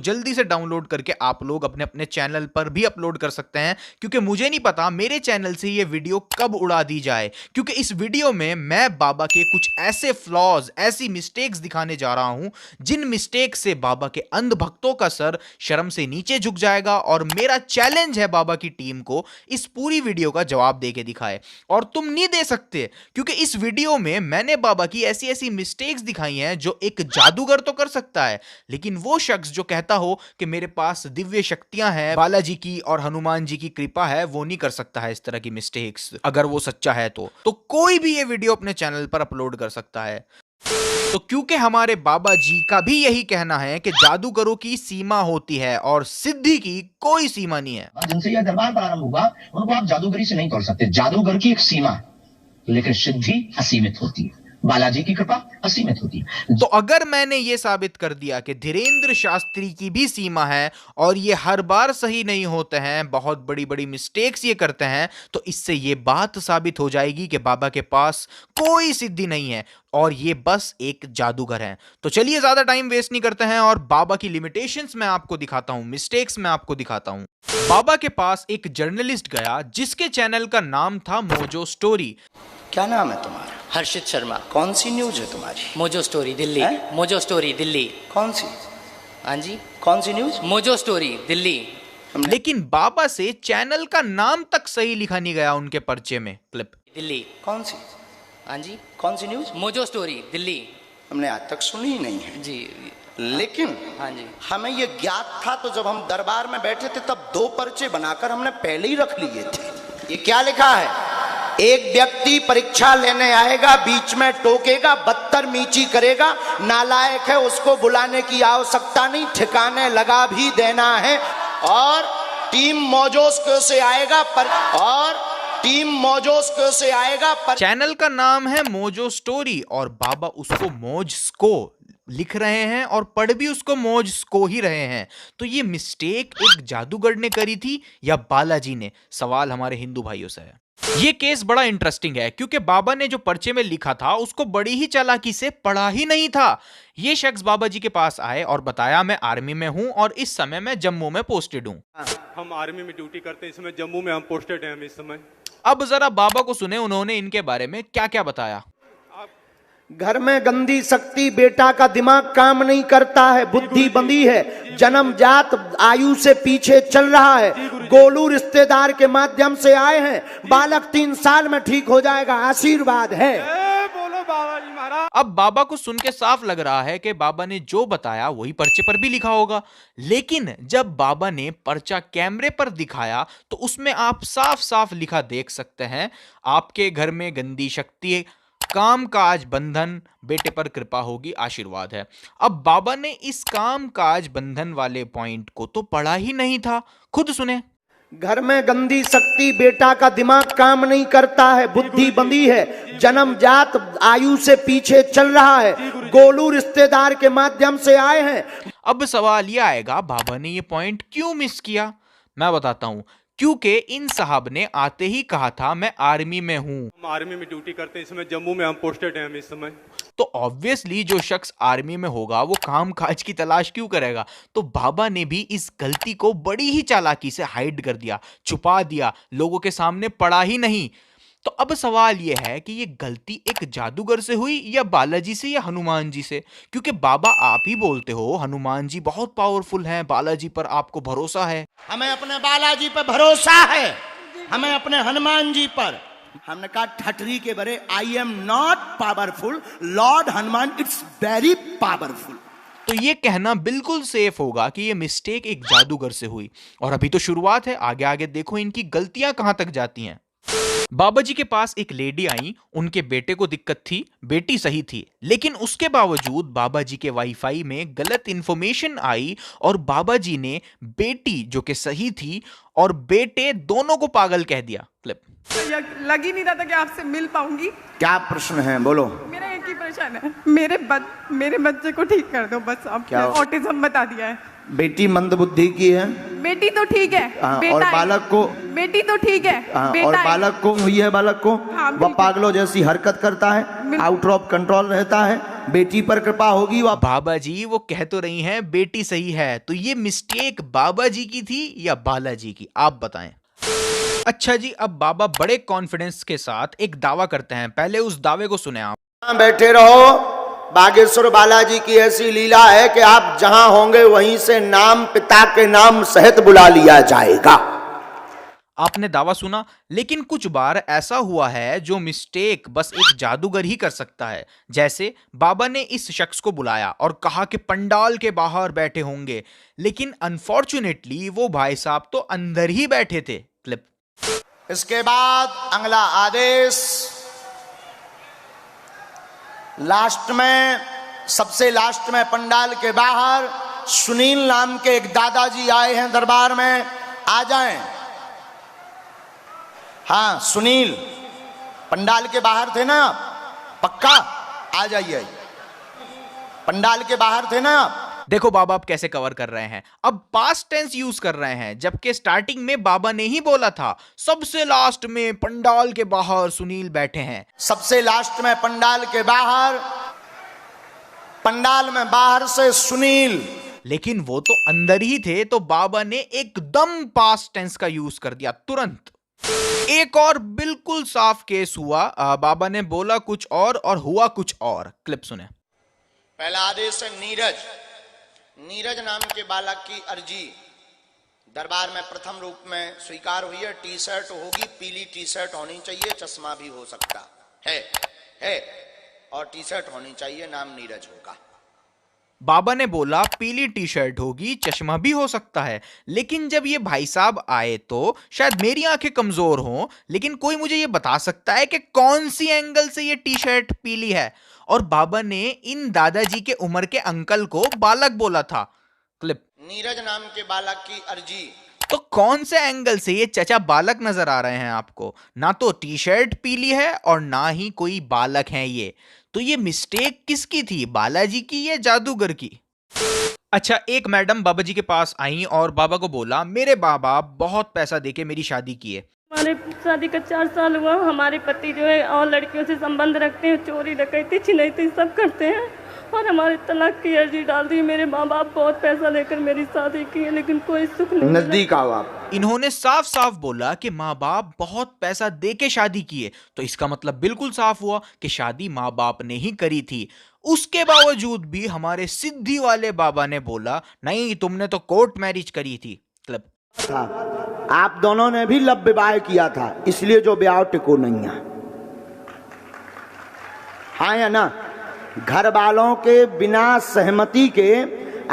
जल्दी से डाउनलोड करके आप लोग अपने अपने चैनल पर भी अपलोड कर सकते हैं, क्योंकि मुझे नहीं पता मेरे चैनल से ये वीडियो कब उड़ा दी जाए, क्योंकि इस वीडियो में मैं बाबा के कुछ ऐसे फ्लॉज, ऐसी मिस्टेक्स दिखाने जा रहा हूं जिन मिस्टेक से बाबा के अंध भक्तों का सर शर्म से नीचे झुक जाएगा। और मेरा चैलेंज है बाबा की टीम को इस पूरी वीडियो का जवाब दे के दिखाए, और तुम नहीं दे सकते, क्योंकि इस वीडियो में मैंने बाबा की ऐसी ऐसी मिस्टेक्स दिखाई हैं जो एक जादूगर तो कर सकता है, लेकिन वो शख्स जो कहता हो कि मेरे पास दिव्य शक्तियां हैं, बालाजी की और हनुमान जी की कृपा है, वो नहीं कर सकता है इस तरह की मिस्टेक्स। अगर वो सच्चा है तो कोई भी ये वीडियो अपने चैनल पर अपलोड कर सकता है। तो क्योंकि हमारे बाबा जी का भी यही कहना है कि जादूगरों की सीमा होती है और सिद्धि की कोई सीमा नहीं है। जिनसे यह दरबार प्रारंभ हुआ उनको आप जादूगरी से नहीं तोड़ सकते। जादूगर की एक सीमा है, लेकिन सिद्धि असीमित होती है, बालाजी की कृपा असीमित होती है। तो अगर मैंने यह साबित कर दिया कि धीरेन्द्र शास्त्री की भी सीमा है और ये हर बार सही नहीं होते हैं, बहुत बड़ी बड़ी मिस्टेक्स ये करते हैं, तो इससे ये बात साबित हो जाएगी कि बाबा के पास कोई सिद्धि नहीं है और ये बस एक जादूगर है। तो चलिए ज्यादा टाइम वेस्ट नहीं करते हैं और बाबा की लिमिटेशंस मैं आपको दिखाता हूं, मिस्टेक्स मैं आपको दिखाता हूं। बाबा के पास एक जर्नलिस्ट गया जिसके चैनल का नाम था मोजो स्टोरी। क्या नाम है तुम्हारा? हर्षित शर्मा। कौन सी न्यूज है तुम्हारी? Mojo Story Delhi. हैं? Mojo Story Delhi. कौन सी? हाँ जी, कौन सी न्यूज? Mojo Story Delhi. लेकिन बाबा से चैनल का नाम तक सही लिखा नहीं गया उनके पर्चे में। क्लिप दिल्ली। कौन सी? हाँ जी, कौन सी न्यूज? Mojo Story Delhi. हमने आज तक सुनी ही नहीं है जी। लेकिन हाँ जी, हमें ये ज्ञात था, तो जब हम दरबार में बैठे थे तब 2 पर्चे बनाकर हमने पहले ही रख लिए थे। ये क्या लिखा है? एक व्यक्ति परीक्षा लेने आएगा, बीच में टोकेगा, बदतमीजी करेगा, नालायक है, उसको बुलाने की आवश्यकता नहीं, ठिकाने लगा भी देना है। और टीम मोजोस्को से आएगा चैनल का नाम है मोजो स्टोरी और बाबा उसको मोजस्को लिख रहे हैं और पढ़ भी उसको मोजस्को ही रहे हैं। तो ये मिस्टेक एक जादूगर ने करी थी या बालाजी ने? सवाल हमारे हिंदू भाइयों से है। ये केस बड़ा इंटरेस्टिंग है क्योंकि बाबा ने जो पर्चे में लिखा था उसको बड़ी ही चालाकी से पढ़ा ही नहीं था। ये शख्स बाबा जी के पास आए और बताया मैं आर्मी में हूं और इस समय मैं जम्मू में पोस्टेड हूं। हम आर्मी में ड्यूटी करते हैं, इस समय जम्मू में हम पोस्टेड हैं हम इस समय। अब जरा बाबा को सुने उन्होंने इनके बारे में क्या क्या बताया। घर में गंदी शक्ति, बेटा का दिमाग काम नहीं करता है, बुद्धि बंदी है, जन्मजात आयु से पीछे चल रहा है, गोलू रिश्तेदार के माध्यम से आए हैं, बालक 3 साल में ठीक हो जाएगा, आशीर्वाद है। बोलो बाबा जी महाराज। अब बाबा को सुन के साफ लग रहा है कि बाबा ने जो बताया वही पर्चे पर भी लिखा होगा, लेकिन जब बाबा ने पर्चा कैमरे पर दिखाया तो उसमें आप साफ साफ लिखा देख सकते हैं, आपके घर में गंदी शक्ति, काम काज बंधन, बेटे पर कृपा होगी, आशीर्वाद है। अब बाबा ने इस काम काज बंधन वाले पॉइंट को तो पढ़ा ही नहीं था, खुद सुने। घर में गंदी शक्ति, बेटा का दिमाग काम नहीं करता है, बुद्धि बंदी है, जन्मजात आयु से पीछे चल रहा है, गोलू रिश्तेदार के माध्यम से आए हैं। अब सवाल यह आएगा बाबा ने ये पॉइंट क्यों मिस किया? मैं बताता हूं, क्योंकि इन साहब ने आते ही कहा था मैं आर्मी में हूं। हम आर्मी में ड्यूटी करते हैं, इस समय जम्मू में हम पोस्टेड हैं हम इस समय। तो ऑब्वियसली जो शख्स आर्मी में होगा वो काम काज की तलाश क्यों करेगा? तो बाबा ने भी इस गलती को बड़ी ही चालाकी से हाइड कर दिया, छुपा दिया, लोगों के सामने पड़ा ही नहीं। तो अब सवाल यह है कि ये गलती एक जादूगर से हुई या बालाजी से या हनुमान जी से? क्योंकि बाबा आप ही बोलते हो हनुमान जी बहुत पावरफुल हैं, बालाजी पर आपको भरोसा है। हमें अपने बालाजी पर भरोसा है, हमें अपने हनुमान जी पर। हमने कहा ठटरी के बरे, I am not powerful, Lord Hanuman it's very powerful. तो ये कहना बिल्कुल सेफ होगा कि ये मिस्टेक एक जादूगर से हुई, और अभी तो शुरुआत है, आगे आगे देखो इनकी गलतियां कहां तक जाती हैं। बाबा जी के पास एक लेडी आई, उनके बेटे को दिक्कत थी, बेटी सही थी, लेकिन उसके बावजूद बाबा जी के वाईफाई में गलत इंफॉर्मेशन आई और बाबा जी ने बेटी जो कि सही थी और बेटे दोनों को पागल कह दिया। क्लिप। लग ही नहीं रहा था कि आपसे मिल पाऊंगी। क्या प्रश्न है, बोलो। मेरा एक ही परेशान है, मेरे बच्चे को ठीक कर दो बस। आप क्या? ऑटिज्म बता दिया है। बेटी मंदबुद्धि की है, बेटी तो ठीक है, और बालक को, बेटी तो ठीक है, और बालक को हुई है, बालक को हाँ, वह पागलों जैसी हरकत करता है, आउट ऑफ कंट्रोल रहता है। बेटी पर कृपा होगी। वह बाबा जी वो कह तो रही हैं बेटी सही है, तो ये मिस्टेक बाबा जी की थी या बालाजी की, आप बताएं। अच्छा जी, अब बाबा बड़े कॉन्फिडेंस के साथ एक दावा करते हैं, पहले उस दावे को सुने आप। बैठे रहो। बागेश्वर बालाजी की ऐसी लीला है कि आप जहां होंगे वहीं से नाम पिता के नाम सहित बुला लिया जाएगा। आपने दावा सुना, लेकिन कुछ बार ऐसा हुआ है जो मिस्टेक बस एक जादूगर ही कर सकता है। जैसे बाबा ने इस शख्स को बुलाया और कहा कि पंडाल के बाहर बैठे होंगे, लेकिन अनफॉर्चुनेटली वो भाई साहब तो अंदर ही बैठे थे। क्लिप। इसके बाद अगला आदेश, लास्ट में, सबसे लास्ट में पंडाल के बाहर सुनील नाम के एक दादाजी आए हैं दरबार में, आ जाएं। हाँ सुनील, पंडाल के बाहर थे ना आप? पक्का आ जाइए, पंडाल के बाहर थे ना आप? देखो बाबा आप कैसे कवर कर रहे हैं, अब पास्ट टेंस यूज कर रहे हैं, जबकि स्टार्टिंग में बाबा ने ही बोला था सबसे लास्ट में पंडाल के बाहर सुनील बैठे हैं। सबसे लास्ट में पंडाल के बाहर, पंडाल में बाहर से सुनील, लेकिन वो तो अंदर ही थे, तो बाबा ने एकदम पास्ट टेंस का यूज कर दिया तुरंत। एक और बिल्कुल साफ केस हुआ, बाबा ने बोला कुछ और हुआ कुछ और। क्लिप सुने। पहला आदेश है नीरज। नीरज नाम के बालक की अर्जी दरबार में प्रथम रूप में स्वीकार हुई है। टी शर्ट होगी, पीली टी शर्ट होनी चाहिए, चश्मा भी हो सकता है और टी शर्ट होनी चाहिए, नाम नीरज होगा। बाबा ने बोला पीली टी शर्ट होगी, चश्मा भी हो सकता है, लेकिन जब ये भाई साहब आए तो शायद मेरी आंखें कमजोर हों, लेकिन कोई मुझे ये बता सकता है कि कौन सी एंगल से ये टी शर्ट पीली है? और बाबा ने इन दादाजी के उम्र के अंकल को बालक बोला था। क्लिप। नीरज नाम के बालक की अर्जी, तो कौन से एंगल से ये चचा बालक नजर आ रहे हैं आपको? ना तो टी शर्ट पीली है और ना ही कोई बालक है ये, तो ये मिस्टेक किसकी थी, बालाजी की या जादूगर की? अच्छा, एक मैडम बाबा जी के पास आई और बाबा को बोला मेरे बाबा बहुत पैसा देके मेरी शादी की है। हमारे शादी का 4 साल हुआ, हमारे पति जो है और लड़कियों से संबंध रखते हैं, चोरी डकैती छिनैती सब करते हैं और हमारे तलाक की अर्जी डाल दी। मेरे माँ बाप बहुत पैसा लेकर मेरी शादी की है, लेकिन कोई सुख नहीं। नजदीक आओ आप। इन्होंने साफ साफ बोला कि माँ बाप बहुत पैसा दे के शादी की है, तो इसका मतलब बिल्कुल साफ हुआ कि शादी माँ बाप ने ही करी थी। उसके बावजूद भी हमारे सिद्धि वाले बाबा ने बोला नहीं तुमने तो कोर्ट मैरिज करी थी। क्लब था आप दोनों ने भी लव विवाह किया था, इसलिए जो ब्याह टिको नहीं है। हाँ या ना? घर वालों के बिना सहमति के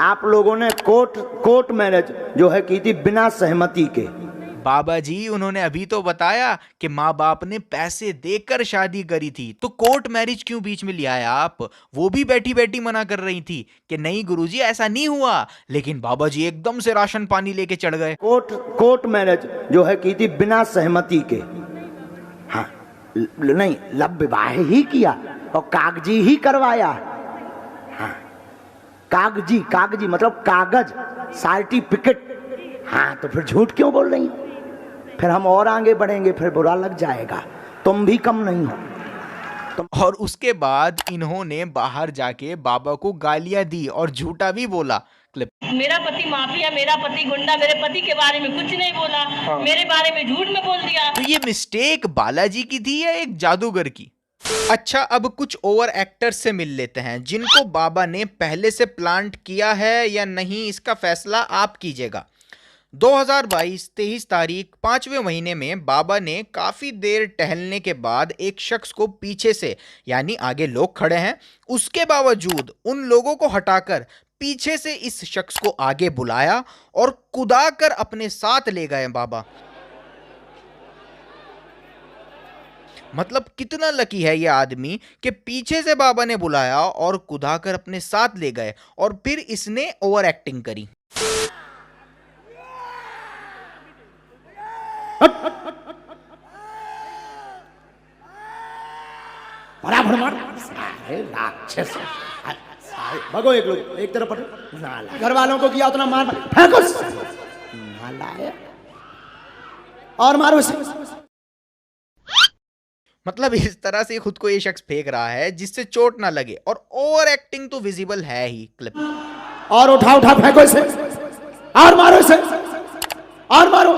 आप लोगों ने कोर्ट मैरिज जो है की थी बिना सहमति के। बाबा जी उन्होंने अभी तो बताया कि माँ बाप ने पैसे देकर शादी करी थी, तो कोर्ट मैरिज क्यों बीच में लिया है आप? वो भी बैठी बैठी मना कर रही थी कि नहीं गुरुजी ऐसा नहीं हुआ, लेकिन बाबा जी एकदम से राशन पानी लेके चढ़ गए। कोर्ट मैरिज जो है की थी बिना सहमति के। हाँ नहीं, लव विवाह ही किया और कागजी ही करवाया। हाँ कागजी मतलब कागज, सर्टिफिकेट। हाँ तो फिर झूठ क्यों बोल रही हो? फिर हम और आगे बढ़ेंगे, फिर बुरा लग जाएगा। तुम भी कम नहीं हो। और उसके बाद इन्होंने बाहर जाके बाबा को गालियां दी और झूठा भी बोला। क्लिप। मेरा पति माफिया, मेरा पति गुंडा, मेरे पति के बारे में कुछ नहीं बोला। हाँ। मेरे बारे में झूठ में बोल दिया। तो ये मिस्टेक बालाजी की थी या एक जादूगर की? अच्छा, अब कुछ ओवर एक्टर्स से मिल लेते हैं जिनको बाबा ने पहले से प्लांट किया है या नहीं, इसका फैसला आप कीजिएगा। 2022 23 तारीख 5वें महीने में बाबा ने काफ़ी देर टहलने के बाद एक शख्स को पीछे से, यानी आगे लोग खड़े हैं उसके बावजूद उन लोगों को हटाकर पीछे से इस शख्स को आगे बुलाया और कुदाकर अपने साथ ले गए बाबा। मतलब कितना लकी है ये आदमी कि पीछे से बाबा ने बुलाया और कुदाकर अपने साथ ले गए और फिर इसने ओवर एक्टिंग करी। भगो एक लोग एक तरफ नाला, घर वालों को किया उतना मार फेंको नाला है और मारो। मतलब इस तरह से खुद को ये शख्स फेंक रहा है जिससे चोट ना लगे, और ओवर एक्टिंग तो विजिबल है ही। क्लिप और उठा उठा फेंको इसे, और मारो इसे, और मारो।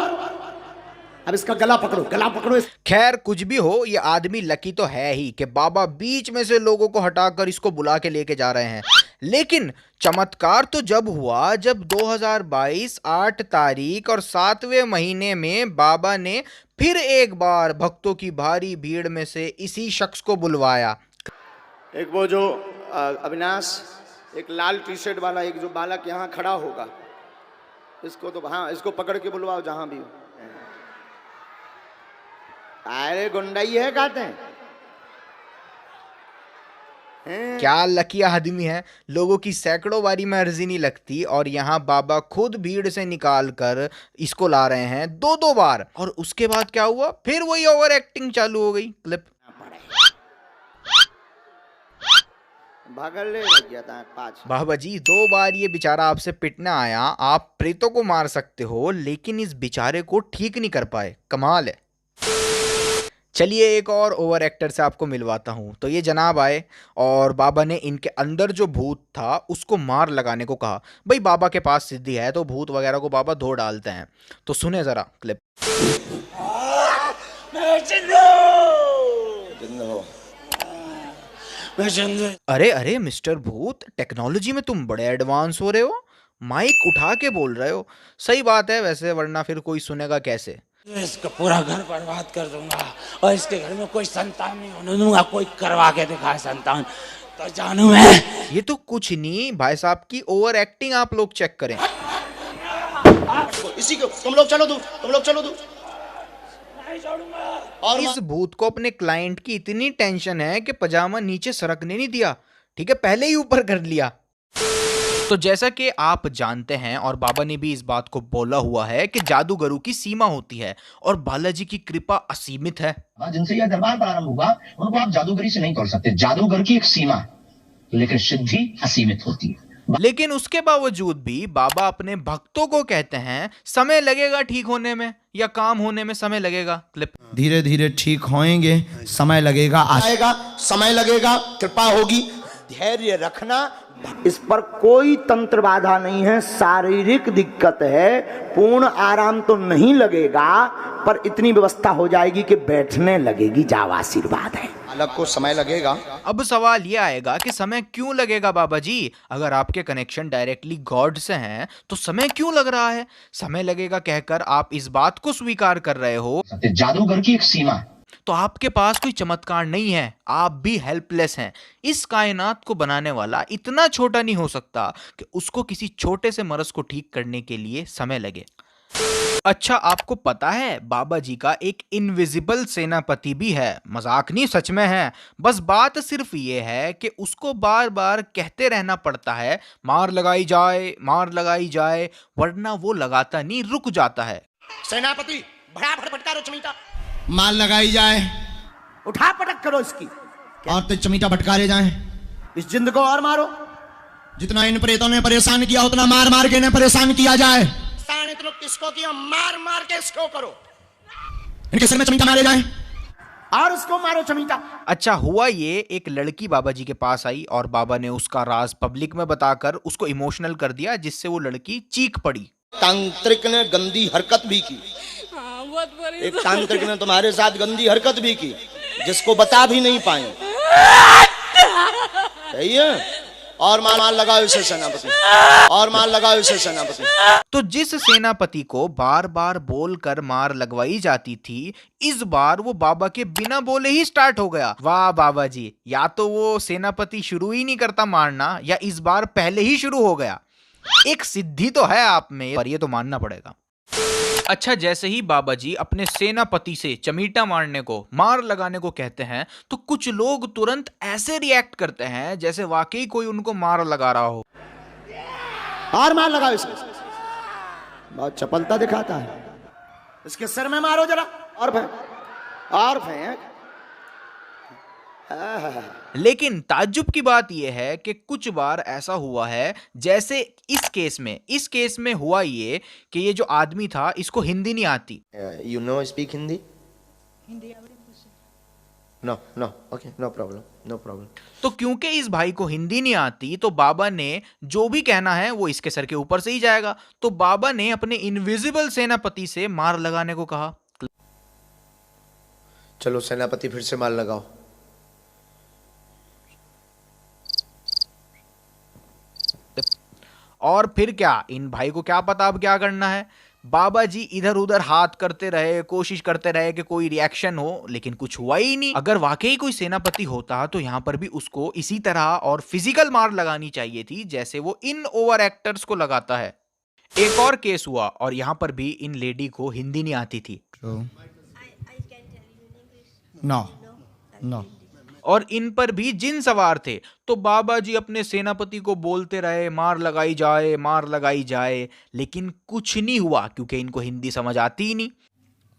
अब इसका गला पकड़ो, गला पकड़ो इसे। खैर कुछ भी हो, ये आदमी लकी तो है ही कि बाबा बीच में से लोगों को हटाकर इसको बुला के लेके जा रहे हैं। लेकिन चमत्कार तो जब हुआ जब 2022 8 तारीख और 7वें महीने में बाबा ने फिर एक बार भक्तों की भारी भीड़ में से इसी शख्स को बुलवाया। एक वो जो अविनाश, एक लाल टी शर्ट वाला, एक जो बालक यहाँ खड़ा होगा, इसको तो हाँ, इसको पकड़ के बुलवाओ जहां भी हो। अरे गुंडाई है कहते हैं। क्या लकी आदमी है, लोगों की सैकड़ों बारी में अर्जी नहीं लगती और यहाँ बाबा खुद भीड़ से निकाल कर इसको ला रहे हैं 2-2 बार। और उसके बाद क्या हुआ, फिर वही ओवर एक्टिंग चालू हो गई। क्लिप भागल ले लग गया था 5। बाबा जी 2 बार ये बेचारा आपसे पिटने आया, आप प्रेतों को मार सकते हो लेकिन इस बेचारे को ठीक नहीं कर पाए, कमाल है। चलिए एक और ओवर एक्टर से आपको मिलवाता हूँ। तो ये जनाब आए और बाबा ने इनके अंदर जो भूत था उसको मार लगाने को कहा। भाई बाबा के पास सिद्धि है तो भूत वगैरह को बाबा धो डालते हैं। तो सुने जरा क्लिप। अरे अरे मिस्टर भूत, टेक्नोलॉजी में तुम बड़े एडवांस हो रहे हो, माइक उठा के बोल रहे हो। सही बात है वैसे, वरना फिर कोई सुनेगा कैसे। इसका पूरा घर बर्बाद कर दूंगा और इसके घर में कोई संतान नहीं होने दूंगा। कोई करवा के दिखाए संतान तो जानू मैं। ये तो कुछ नहीं भाई साहब की ओवर एक्टिंग, आप लोग चेक करें। इसी को तुम लोग चलो दूर, तुम लोग चलो दूर। और इस भूत को अपने क्लाइंट की इतनी टेंशन है कि पजामा नीचे सरकने नहीं दिया, ठीक है, पहले ही ऊपर कर लिया। तो जैसा कि आप जानते हैं और बाबा ने भी इस बात को बोला हुआ है कि जादूगरों की सीमा होती है और बालाजी की कृपा असीमित है। जिनसे यह दरबार प्रारंभ हुआ उनको आप जादूगरी से नहीं तोड़ सकते। जादूगर की एक सीमा है, लेकिन सिद्धि असीमित होती है। लेकिन उसके बावजूद भी बाबा अपने भक्तों को कहते हैं समय लगेगा ठीक होने में, या काम होने में समय लगेगा। क्लिप धीरे धीरे ठीक होएंगे, समय लगेगा, आएगा, समय लगेगा, कृपा होगी, धैर्य रखना। इस पर कोई तंत्र बाधा नहीं है। शारीरिक दिक्कत है, पूर्ण आराम तो नहीं लगेगा, पर इतनी व्यवस्था हो जाएगी कि बैठने लगेगी। जाओ, आशीर्वाद है। अलग को समय लगेगा। अब सवाल ये आएगा कि समय क्यों लगेगा बाबा जी? अगर आपके कनेक्शन डायरेक्टली गॉड से हैं तो समय क्यों लग रहा है? समय लगेगा कहकर आप इस बात को स्वीकार कर रहे हो। जादूगर की एक सीमा है, तो आपके पास कोई चमत्कार नहीं है, आप भी हेल्पलेस हैं। इस कायनात को बनाने वाला इतना छोटा नहीं हो सकता कि उसको किसी छोटे से मरज को ठीक करने के लिए समय लगे। अच्छा, आपको पता है बाबा जी का एक इनविजिबल सेनापति भी है। मजाक नहीं, सच में है। बस बात सिर्फ ये है कि उसको बार बार कहते रहना पड़ता है मार लगाई जाए, मार लगाई जाए, वरना वो लगाता नहीं, रुक जाता है। सेनापति भड़ाभड़ भटकारो चमीटा, माल लगाई जाए, उठा पटक करो इसकी, और तो चमीटा भटकारे जाए। इस जिंद को और मारो। जितना इन प्रेतों ने परेशान किया उतना मार मार के इन्हें परेशान किया जाए। इतना किसको किया, मार मार के इसको करो। इनके सिर में चमीटा मारे जाए और उसको मारो चमीटा। अच्छा हुआ ये, एक लड़की बाबा जी के पास आई और बाबा ने उसका राज पब्लिक में बताकर उसको इमोशनल कर दिया, जिससे वो लड़की चीख पड़ी। तांत्रिक ने गंदी हरकत भी की। एक तांत्रिक ने तुम्हारे साथ गंदी हरकत भी की, जिसको बता भी नहीं पाए। सही है। और मार लगाओ इसे सेनापति, और मार लगाओ इसे सेनापति। तो जिस सेनापति को बार बार बोलकर मार लगवाई जाती थी, इस बार वो बाबा के बिना बोले ही स्टार्ट हो गया। वाह बाबा जी, या तो वो सेनापति शुरू ही नहीं करता मारना, या इस बार पहले ही शुरू हो गया। एक सिद्धि तो है आप में, पर ये तो मानना पड़ेगा। अच्छा, जैसे ही बाबा जी अपने सेनापति से चमीटा मारने को, मार लगाने को कहते हैं, तो कुछ लोग तुरंत ऐसे रिएक्ट करते हैं जैसे वाकई कोई उनको मार लगा रहा हो। और मार लगाओ इसे। बहुत चपलता दिखाता है। इसके सिर में मारो जरा, और फेंक, और फेंक। लेकिन ताज्जुब की बात यह है कि कुछ बार ऐसा हुआ है, जैसे इस केस में हुआ ये कि ये जो आदमी था इसको हिंदी नहीं आती। You know speak Hindi? No no okay, no problem, no problem. तो क्योंकि इस भाई को हिंदी नहीं आती तो बाबा ने जो भी कहना है वो इसके सर के ऊपर से ही जाएगा। तो बाबा ने अपने इनविजिबल सेनापति से मार लगाने को कहा। चलो सेनापति फिर से मार लगाओ। और फिर क्या, इन भाई को क्या पता अब क्या करना है। बाबा जी इधर उधर हाथ करते रहे, कोशिश करते रहे कि कोई रिएक्शन हो, लेकिन कुछ हुआ ही नहीं। अगर वाकई कोई सेनापति होता तो यहां पर भी उसको इसी तरह और फिजिकल मार लगानी चाहिए थी जैसे वो इन ओवर एक्टर्स को लगाता है। एक और केस हुआ और यहां पर भी इन लेडी को हिंदी नहीं आती थी। No. No. और इन पर भी जिन सवार थे। तो बाबा जी अपने सेनापति को बोलते रहे मार लगाई जाए, मार लगाई जाए, लेकिन कुछ नहीं हुआ क्योंकि इनको हिंदी समझ आती ही नहीं।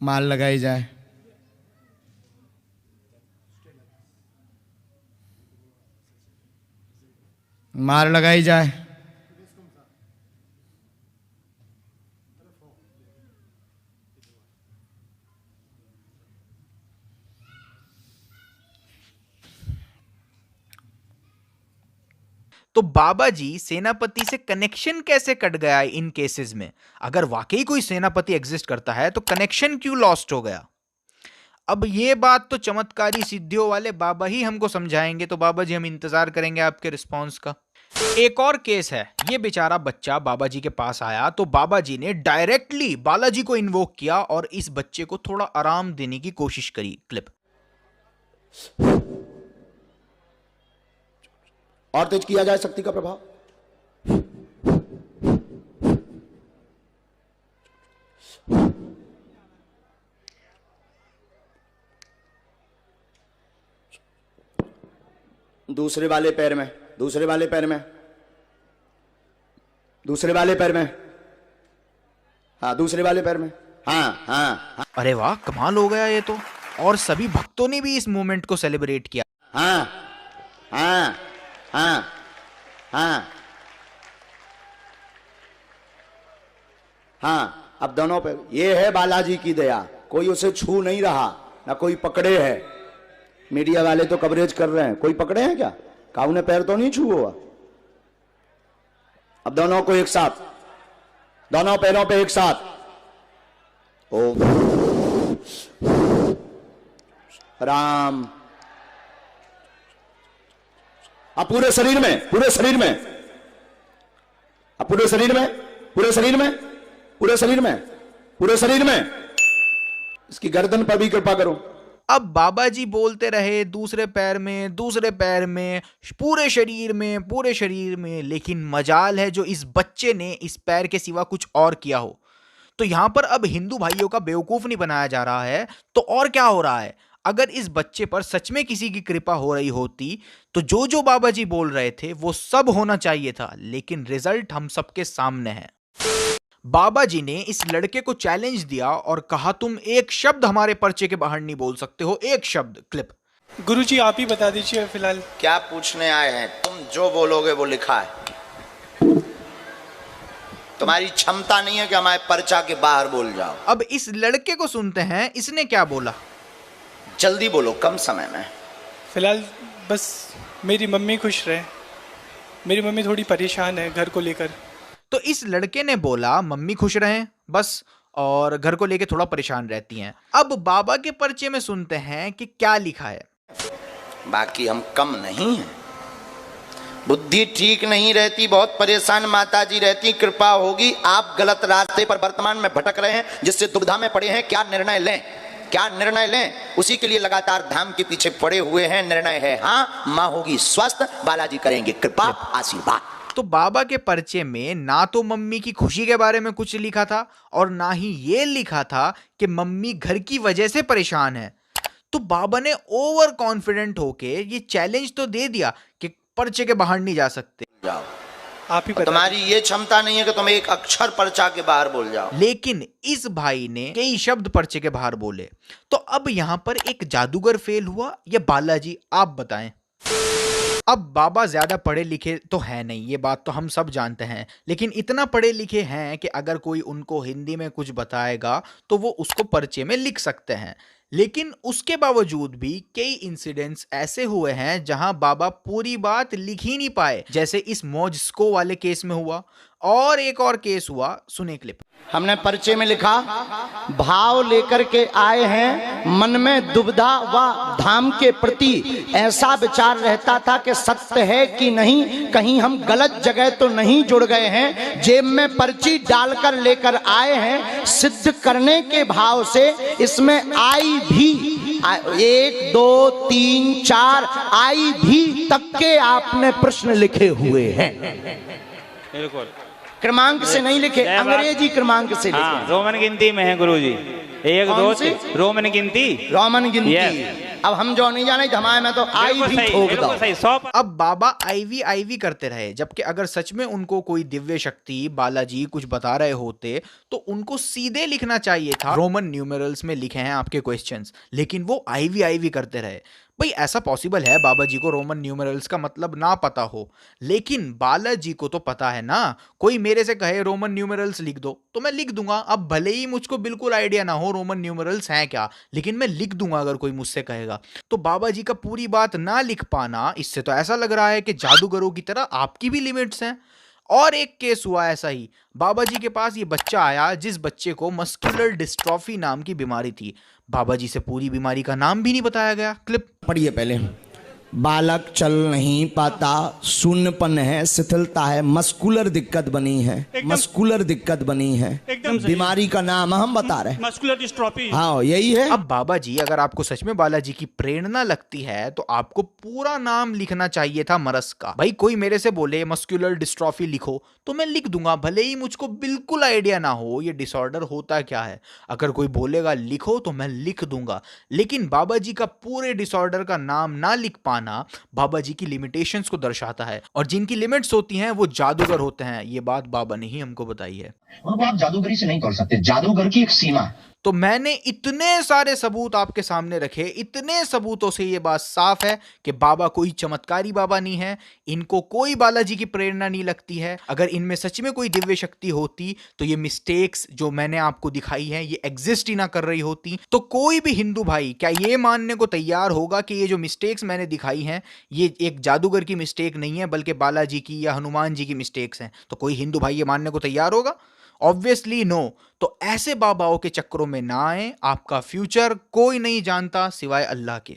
मार लगाई जाए। मार लगाई जाए। तो बाबा जी सेनापति से कनेक्शन कैसे कट गया इन केसेस में? अगर वाकई कोई सेनापति एग्जिस्ट करता है तो कनेक्शन क्यों लॉस्ट हो गया? अब ये बात तो चमत्कारी सिद्धियों वाले बाबा ही हमको समझाएंगे। तो बाबा जी हम इंतजार करेंगे आपके रिस्पॉन्स का। एक और केस है। ये बेचारा बच्चा बाबा जी के पास आया तो बाबा जी ने डायरेक्टली बालाजी को इन्वोक किया और इस बच्चे को थोड़ा आराम देने की कोशिश करी। क्लिप। और तेज किया जाए शक्ति का प्रभाव। दूसरे वाले पैर में, दूसरे वाले पैर में, दूसरे वाले पैर में, हाँ दूसरे वाले पैर में, हाँ हाँ, हाँ। अरे वाह, कमाल हो गया ये तो। और सभी भक्तों ने भी इस मोमेंट को सेलिब्रेट किया। हाँ हाँ हाँ हाँ हाँ। अब दोनों पे ये है बालाजी की दया, कोई उसे छू नहीं रहा, ना कोई पकड़े है। मीडिया वाले तो कवरेज कर रहे हैं, कोई पकड़े हैं क्या? काऊ ने पैर तो नहीं छू हुआ। अब दोनों को एक साथ, दोनों पैरों पे एक साथ। ओम राम। अब पूरे शरीर में, पूरे शरीर में, अब पूरे शरीर में, पूरे शरीर में, पूरे शरीर में, पूरे शरीर में। इसकी गर्दन पर भी कृपा करो। अब बाबा जी बोलते रहे दूसरे पैर में, दूसरे पैर में, पूरे शरीर में, पूरे शरीर में, लेकिन मजाल है जो इस बच्चे ने इस पैर के सिवा कुछ और किया हो। तो यहां पर अब हिंदू भाइयों का बेवकूफ नहीं बनाया जा रहा है। तो और क्या हो रहा है? अगर इस बच्चे पर सच में किसी की कृपा हो रही होती तो जो जो बाबा जी बोल रहे थे वो सब होना चाहिए था, लेकिन रिजल्ट हम सबके सामने है। बाबा जी ने इस लड़के को चैलेंज दिया और कहा तुम एक शब्द हमारे पर्चे के बाहर नहीं बोल सकते हो, एक शब्द। क्लिप। गुरुजी आप ही बता दीजिए फिलहाल। क्या पूछने आए हैं? तुम जो बोलोगे वो लिखा है। तुम्हारी क्षमता नहीं है कि हमारे पर्चा के बाहर बोल जाओ। अब इस लड़के को सुनते हैं, इसने क्या बोला। जल्दी बोलो, कम समय में। फिलहाल बस मेरी मम्मी खुश रहे। मेरी मम्मी थोड़ी परेशान है घर को लेकर। तो इस लड़के ने बोला मम्मी खुश रहें बस, और घर को लेके थोड़ा परेशान रहती हैं। अब बाबा के पर्चे में सुनते हैं कि क्या लिखा है। बाकी हम कम नहीं हैं। बुद्धि ठीक नहीं रहती, बहुत परेशान माताजी रहती, कृपा होगी। आप गलत रास्ते पर वर्तमान में भटक रहे हैं, जिससे दुविधा में पड़े हैं। क्या निर्णय लें, क्या निर्णय लें, उसी के लिए लगातार धाम के पीछे पड़े हुए हैं। निर्णय है हाँ, माँ होगी स्वस्थ, बालाजी करेंगे कृपा, आशीर्वाद। तो बाबा के पर्चे में ना तो मम्मी की खुशी के बारे में कुछ लिखा था और ना ही ये लिखा था कि मम्मी घर की वजह से परेशान है। तो बाबा ने ओवर कॉन्फिडेंट होके ये चैलेंज तो दे दिया कि पर्चे के बाहर नहीं जा सकते। जाओ आप ही। तुम्हारी ये क्षमता नहीं है कि तुम एक अक्षर पर्चा के बाहर बोल जाओ। लेकिन इस भाई ने कई शब्द पर्चे के बाहर बोले। तो अब यहां पर एक जादूगर फेल हुआ या बालाजी, आप बताएं। अब बाबा ज्यादा पढ़े लिखे तो है नहीं, ये बात तो हम सब जानते हैं, लेकिन इतना पढ़े लिखे हैं कि अगर कोई उनको हिंदी में कुछ बताएगा तो वो उसको पर्चे में लिख सकते हैं। लेकिन उसके बावजूद भी कई इंसिडेंट्स ऐसे हुए हैं जहां बाबा पूरी बात लिख ही नहीं पाए, जैसे इस मौजस्को वाले केस में हुआ। और एक और केस हुआ, सुने क्लिप। हमने पर्चे में लिखा, भाव लेकर के आए हैं, मन में दुविधा व धाम के प्रति ऐसा विचार रहता था कि सत्य है कि नहीं, कहीं हम गलत जगह तो नहीं जुड़ गए हैं। जेब में पर्ची डालकर लेकर आए हैं, सिद्ध करने के भाव से इसमें आई भी 1 2 3 4 आई भी तक के आपने प्रश्न लिखे हुए हैं। बिल्कुल क्रमांक से नहीं लिखे, अंग्रेजी क्रमांक से लिखे। हाँ, रोमन गिनती में है गुरुजी। 1 2 3 रोमन गिनती, रोमन गिनती। अब हम जो नहीं जाने धमाए में तो आई भी ठोक दो। अब बाबा आईवी करते रहे, जबकि अगर सच में उनको कोई दिव्य शक्ति बालाजी कुछ बता रहे होते तो उनको सीधे लिखना चाहिए था, रोमन न्यूमेरल्स में लिखे हैं आपके क्वेश्चंस, लेकिन वो आईवी करते रहे। भाई ऐसा पॉसिबल है बाबा जी को रोमन न्यूमेरल्स का मतलब ना पता हो, लेकिन बालाजी को तो पता है ना। कोई मेरे से कहे रोमन न्यूमेरल्स लिख दो तो मैं लिख दूंगा। अब भले ही मुझको बिल्कुल आइडिया ना हो रोमन न्यूमेरल्स हैं क्या, लेकिन मैं लिख दूंगा अगर कोई मुझसे कहेगा। तो बाबा जी का पूरी बात ना लिख पाना, इससे तो ऐसा लग रहा है कि जादूगरों की तरह आपकी भी लिमिट्स हैं। और एक केस हुआ ऐसा ही, बाबा जी के पास ये बच्चा आया जिस बच्चे को मस्कुलर डिस्ट्रॉफी नाम की बीमारी थी। बाबा जी से पूरी बीमारी का नाम भी नहीं बताया गया। क्लिप पढ़िए पहले। बालक चल नहीं पाता, शून्यपन है, शिथिलता है, मस्कुलर दिक्कत बनी है, मस्कुलर दिक्कत बनी है। बीमारी का नाम हम बता रहे हैं, मस्कुलर डिस्ट्रॉफी। हाँ यही है। अब बाबा जी अगर आपको सच में बालाजी की प्रेरणा लगती है तो आपको पूरा नाम लिखना चाहिए था मरस का। भाई कोई मेरे से बोले मस्कुलर डिस्ट्रॉफी लिखो तो मैं लिख दूंगा, भले ही मुझको बिल्कुल आइडिया ना हो ये डिसऑर्डर होता क्या है। अगर कोई बोलेगा लिखो तो मैं लिख दूंगा, लेकिन बाबा जी का पूरे डिसऑर्डर का नाम ना लिख पाना बाबा जी की लिमिटेशंस को दर्शाता है, और जिनकी लिमिट्स होती हैं वो जादूगर होते हैं। ये बात बाबा ने ही हमको बताई है। उनको आप जादूगरी से नहीं तोड़ सकते, जादूगर की एक सीमा है। तो मैंने इतने सारे सबूत आपके सामने रखे, इतने सबूतों से ये बात साफ है कि बाबा कोई चमत्कारी बाबा नहीं है, इनको कोई बालाजी की प्रेरणा नहीं लगती है। अगर इनमें सच में कोई दिव्य शक्ति होती तो ये मिस्टेक्स जो मैंने आपको दिखाई है ये एग्जिस्ट ही ना कर रही होती। तो कोई भी हिंदू भाई क्या ये मानने को तैयार होगा कि ये जो मिस्टेक्स मैंने दिखाई हैं ये एक जादूगर की मिस्टेक नहीं है बल्कि बालाजी की या हनुमान जी की मिस्टेक्स हैं? तो कोई हिंदू भाई ये मानने को तैयार होगा? Obviously no. तो ऐसे बाबाओं के चक्करों में ना आए, आपका फ्यूचर कोई नहीं जानता सिवाय अल्लाह के।